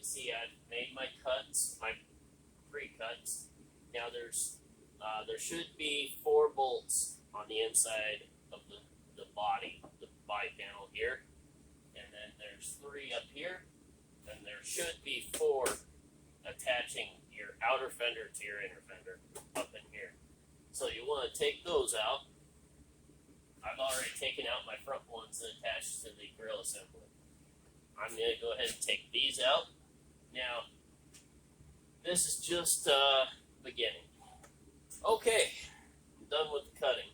can see, I've made my cuts, my pre-cuts. Now there should be 4 bolts on the inside of the body panel here, and then there's 3 up here, and there should be 4 attaching your outer fender to your inner fender up in here. So you want to take those out. I've already taken out my front ones that attach to the grill assembly. I'm going to go ahead and take these out. Now, this is just beginning. Okay, I'm done with the cutting.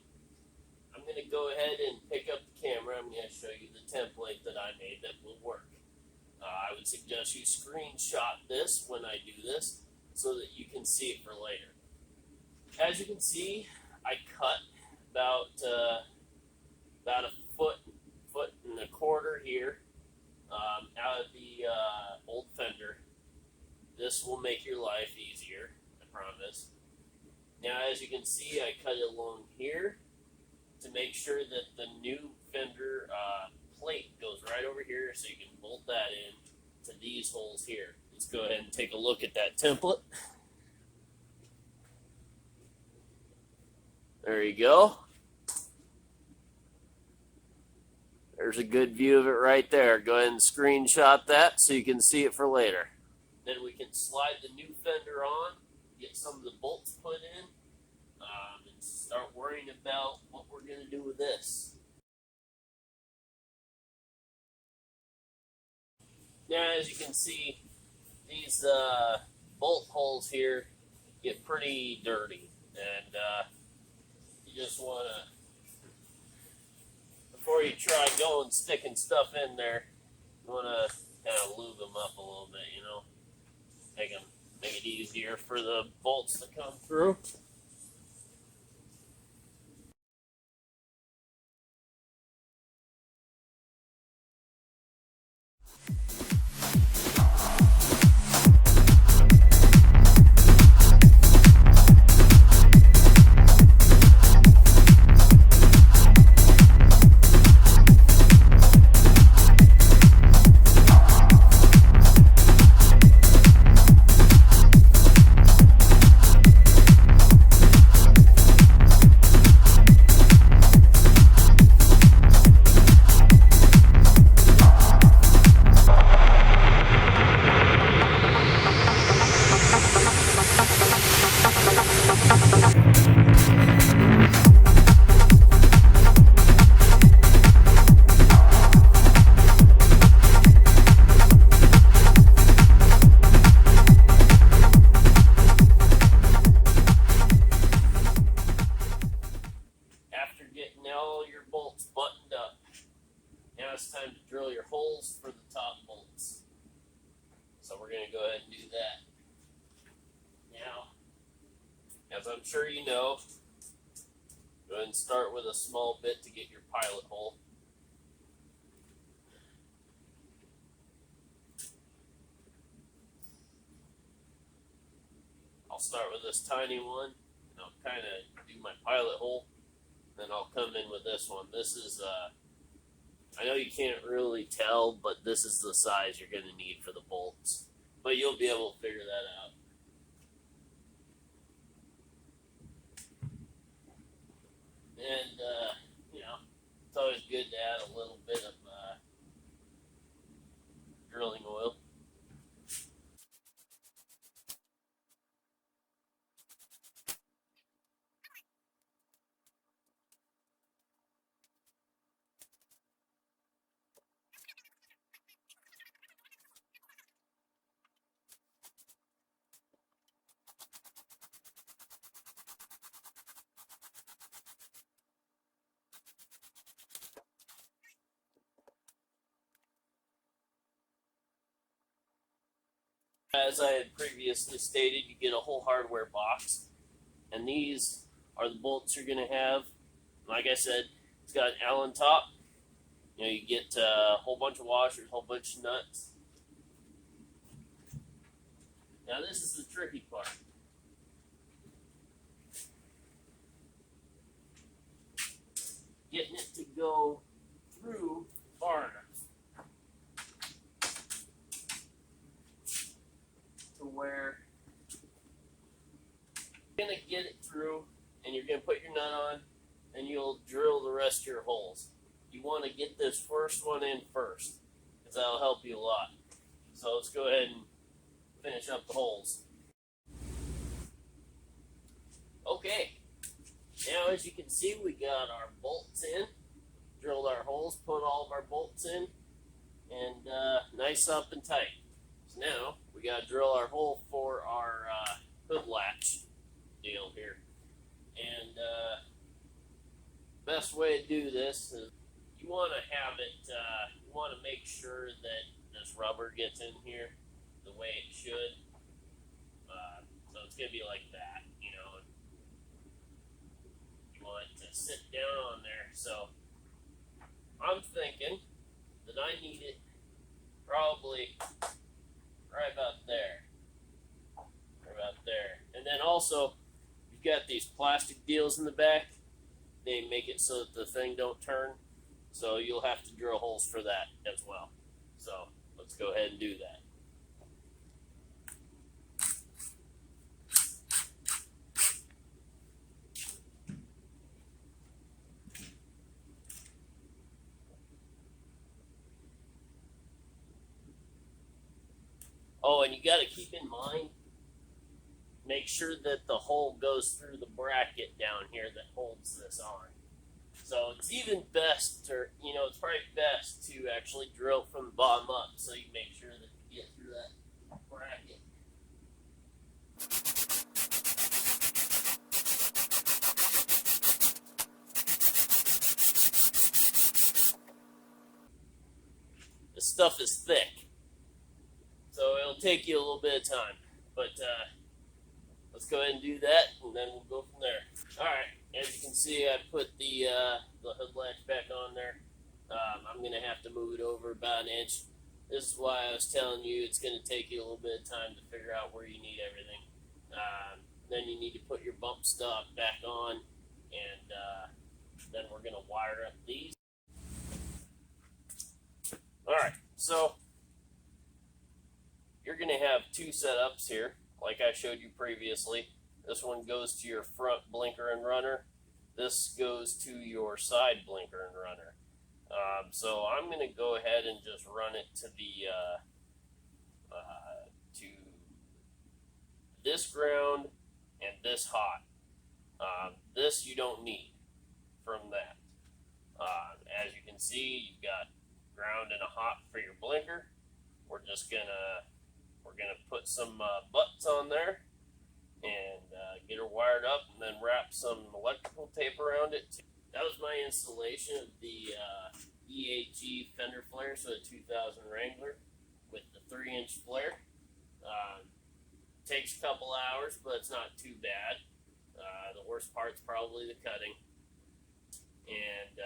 I'm going to go ahead and pick up the camera. I'm going to show you the template that I made that will work. I would suggest you screenshot this when I do this so that you can see it for later. As you can see, I cut about a foot and a quarter here out of the old fender. This will make your life easier, I promise. Now, as you can see, I cut it along here to make sure that the new fender plate goes right over here, so you can bolt that in to these holes here. Let's go ahead and take a look at that template. There you go. There's a good view of it right there. Go ahead and screenshot that so you can see it for later. Then we can slide the new fender on, get some of the bolts put in, and start worrying about what we're going to do with this. Now, as you can see, these bolt holes here get pretty dirty, and you just want to, before you try going sticking stuff in there, you want to kind of lube them up a little bit, you know, make it easier for the bolts to come through. It's time to drill your holes for the top bolts. So we're going to go ahead and do that. Now, as I'm sure you know, go ahead and start with a small bit to get your pilot hole. I'll start with this tiny one, and I'll kind of do my pilot hole. Then I'll come in with this one. This is I know you can't really tell, but this is the size you're going to need for the bolts. But you'll be able to figure that out. And, you know, it's always good to add a little bit of drilling oil. As I had previously stated, you get a whole hardware box, and these are the bolts you're going to have. Like I said, it's got an Allen top. You know, you get a whole bunch of washers, a whole bunch of nuts. Now this is the tricky part. Getting it to go through far enough. you'll drill the rest of your holes. You want to get this first one in first, because that'll help you a lot. So let's go ahead and finish up the holes. Okay, now as you can see, we got our bolts in, drilled our holes, put all of our bolts in, and nice up and tight. So now we got to drill our hole for our hood latch deal here. And best way to do this is you want to have it, you want to make sure that this rubber gets in here the way it should. So it's going to be like that, you know. You want it to sit down on there. So I'm thinking that I need it probably right about there. Right about there. And then also, you've got these plastic deals in the back. They make it so that the thing don't turn. So you'll have to drill holes for that as well. So let's go ahead and do that. Oh, and you got to keep in mind, make sure that the hole goes through the bracket down here that holds this on. So it's even best to, you know, it's probably best to actually drill from the bottom up so you make sure that you get through that bracket. This stuff is thick, so it'll take you a little bit of time, but let's go ahead and do that, and then we'll go from there. All right, as you can see, I put the hood latch back on there. I'm going to have to move it over about an inch. This is why I was telling you it's going to take you a little bit of time to figure out where you need everything. Then you need to put your bump stock back on, and then we're going to wire up these. All right, so you're going to have two setups here, like I showed you previously. This one goes to your front blinker and runner. This goes to your side blinker and runner. So I'm going to go ahead and just run it to the to this ground and this hot. This you don't need from that. As you can see, you've got ground and a hot for your blinker. We're gonna put some butts on there and get her wired up, and then wrap some electrical tape around it. That was my installation of the EAG Fender flare, so a 2000 Wrangler with the 3-inch flare. Takes a couple hours, but it's not too bad. The worst part's probably the cutting. And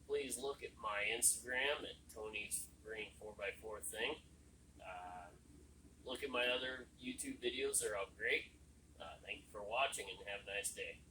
please look at my Instagram at Tony's Green 4x4 thing. Look at my other YouTube videos, they're all great. Thank you for watching, and have a nice day.